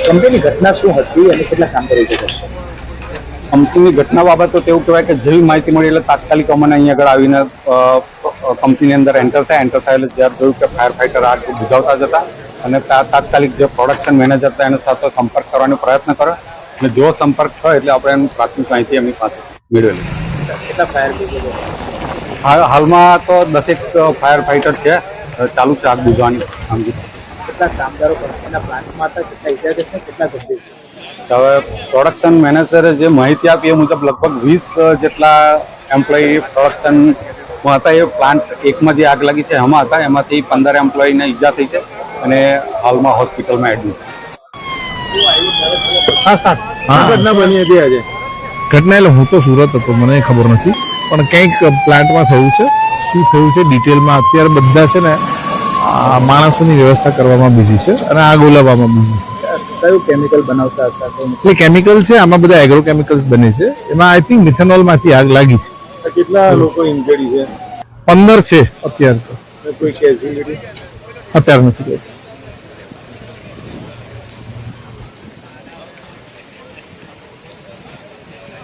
કંપનીની ઘટના શું હતી અને કેટલા કામ કરી શકે? કંપનીની ઘટના બાબત તો તેવું કહેવાય કે જેવી માહિતી મળી એટલે તાત્કાલિક અમને અહીં આગળ આવીને કંપનીની અંદર એન્ટર થાય એટલે જ્યારે જોયું કે ફાયર ફાઈટર આગ બુઝાવતા જ હતા અને તાત્કાલિક જે પ્રોડક્શન મેનેજર હતા એના સાથે સંપર્ક કરવાનો પ્રયત્ન કર્યો અને જો સંપર્ક થયો એટલે આપણે એની પ્રાથમિક માહિતી એમની પાસે મેળવેલી. કેટલા ફાયર બ્રિગેડ? હાલમાં તો 10 ફાયર ફાઈટર છે, ચાલુ છે આગ બુઝવાની કામગીરી. કેટલા કામદારો કંપનીના પ્લાન્ટમાં હતા? કેટલા ઇજાગ્રસ્ત છે? કેટલા ગંભીર છે? હવે પ્રોડક્શન મેનેજરે જે માહિતી આપી એ મુજબ લગભગ 20 જેટલા એમ્પ્લોયી પ્રોડક્શનમાં હતા. એ પ્લાન્ટ એકમાં જે આગ લાગી છે એમાં હતા, એમાંથી 15 એમ્પ્લોયીને ઈજા થઈ છે અને હાલમાં હોસ્પિટલમાં એડમિટ. ઘટના બની હતી આજે? ઘટના એટલે હું તો સુરત હતો, મને ખબર નથી, પણ કંઈક પ્લાન્ટમાં થયું છે. શું થયું છે ડિટેલમાં અત્યારે બધા છે ને માણસોની વ્યવસ્થા કરવામાં બિઝી છે અને આગ ઓલવવામાં બિઝી છે. કયું કેમિકલ બનાવતા હતા? એટલે કેમિકલ છે, આમાં બધા એગ્રો કેમિકલ્સ બને છે. એમાં આઈ થિંક મિથેનોલમાંથી આગ લાગી છે. કેટલા લોકો ઇન્જરી છે? 15 છે અત્યારે તો, કોઈ કેઝ્યુઅલિટી અત્યારે નથી.